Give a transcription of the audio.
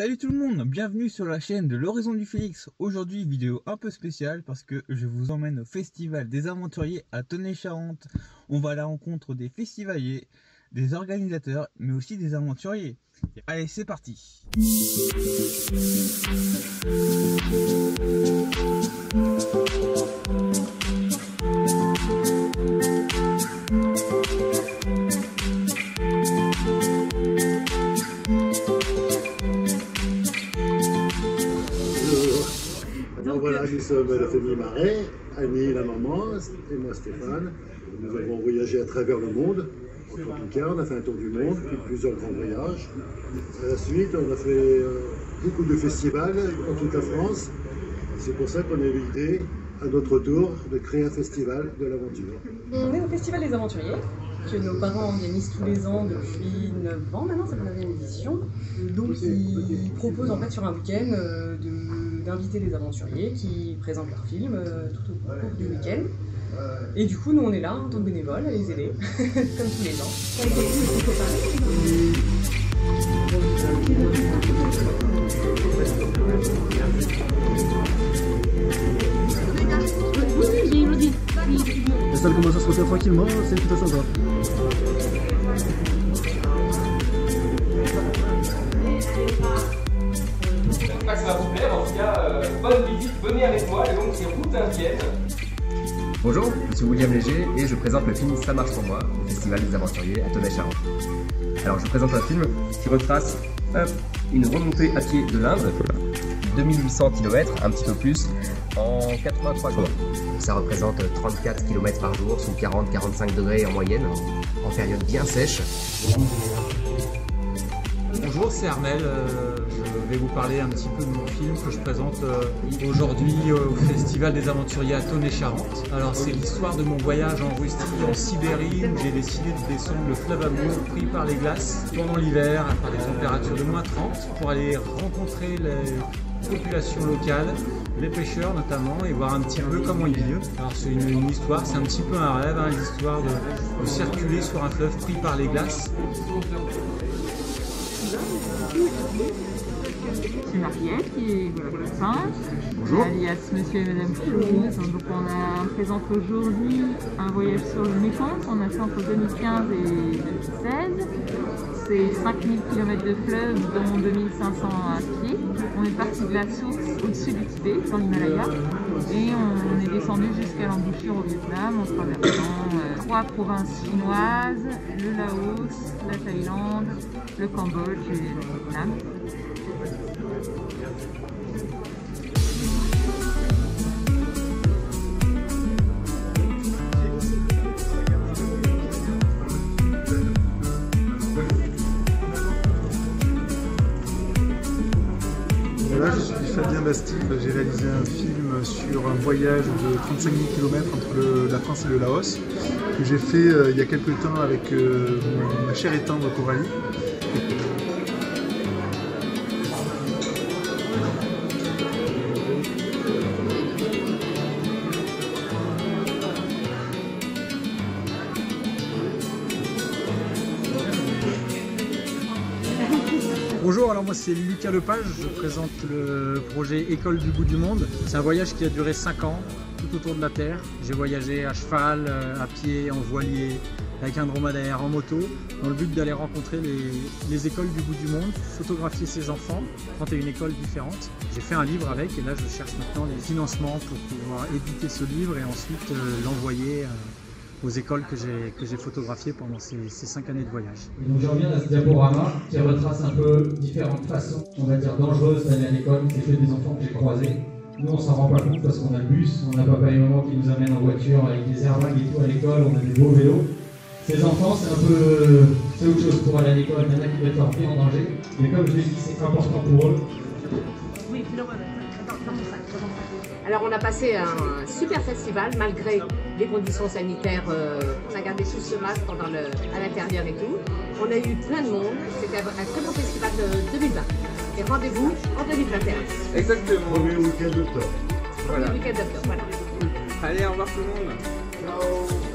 Salut tout le monde, bienvenue sur la chaîne de l'Horizon du Félix. Aujourd'hui vidéo un peu spéciale parce que je vous emmène au festival des aventuriers à Tonnay-Charente. On va à la rencontre des festivaliers, des organisateurs mais aussi des aventuriers. Allez, c'est parti. Donc voilà, nous sommes la famille Marais, Annie, la maman, et moi Stéphane. Nous avons voyagé à travers le monde, en camping-car, on a fait un tour du monde, puis plusieurs grands voyages. À la suite, on a fait beaucoup de festivals dans toute la France. C'est pour ça qu'on a eu l'idée, à notre tour, de créer un festival de l'aventure. On est au Festival des Aventuriers, que nos parents organisent tous les ans depuis 9 ans maintenant, c'est la 9e édition. Donc ils proposent en fait sur un week-end d'inviter des aventuriers qui présentent leurs films tout au cours du week-end. Et du coup, nous on est là en tant que bénévoles à les aider, comme tous les ans. La salle commence à se refaire tranquillement, c'est tout à sympa. J'espère que ça va vous plaire, en tout cas, bonne visite, venez avec moi, et donc c'est route indienne. Bonjour, je suis William Léger et je présente le film Ça marche pour moi au Festival des Aventuriers à Tonnay-Charente. Alors je présente un film qui retrace une remontée à pied de l'Inde, 2800 km, un petit peu plus, en 83 jours. Ça représente 34 km par jour sous 40-45 degrés en moyenne, en période bien sèche. Bonjour, c'est Armel. Je vais vous parler un petit peu de mon film que je présente aujourd'hui au Festival des Aventuriers à Tonnay-Charente. Alors c'est l'histoire de mon voyage en Russie, en Sibérie, où j'ai décidé de descendre le fleuve Amour pris par les glaces pendant l'hiver, à des températures de moins 30, pour aller rencontrer les populations locales, les pêcheurs notamment, et voir un petit peu comment ils vivent. Alors c'est une histoire, c'est un petit peu un rêve, hein, l'histoire de circuler sur un fleuve pris par les glaces. C'est Mariette qui est peintre, Bonjour. alias Monsieur et Madame Flouze. Donc on présente aujourd'hui un voyage sur le Mékong qu'on a fait entre 2015 et 2016. C'est 5000 km de fleuve, dont 2500 à pied. On est parti de la source au-dessus du Tibet, dans l'Himalaya, et on est descendu jusqu'à l'embouchure au Vietnam en traversant 3 provinces chinoises, le Laos, la Thaïlande, le Cambodge et le Vietnam. Voilà, je suis Fabien Bastille, j'ai réalisé un film sur un voyage de 35 000 km entre la France et le Laos que j'ai fait il y a quelques temps avec ma chère et tendre Coralie. Bonjour, alors moi c'est Lucas Lepage, je présente le projet École du bout du monde. C'est un voyage qui a duré 5 ans, tout autour de la Terre. J'ai voyagé à cheval, à pied, en voilier, avec un dromadaire, en moto, dans le but d'aller rencontrer les écoles du bout du monde, photographier ces enfants, 31 écoles différentes. J'ai fait un livre avec et là je cherche maintenant les financements pour pouvoir éditer ce livre et ensuite l'envoyer aux écoles que j'ai photographiées pendant ces 5 années de voyage. Et donc je reviens à ce diaporama qui retrace un peu différentes façons, on va dire dangereuses d'aller à l'école. C'est que des enfants que j'ai croisés. Nous on s'en rend pas compte parce qu'on a le bus, on a papa et maman qui nous amènent en voiture avec des airbags et tout à l'école, on a des beaux vélos. Ces enfants c'est un peu, c'est autre chose pour aller à l'école, il y en a qui peuvent être pris en danger. Mais comme je l'ai dit, c'est important pour eux. Alors on a passé un super festival malgré les conditions sanitaires. On a gardé tous ce masque à l'intérieur et tout. On a eu plein de monde. C'était un très beau festival de 2020. Et rendez-vous en 2021. Exactement. Premier week-end d'octobre. Premier week-end d'octobre, voilà. Allez, au revoir tout le monde. Ciao.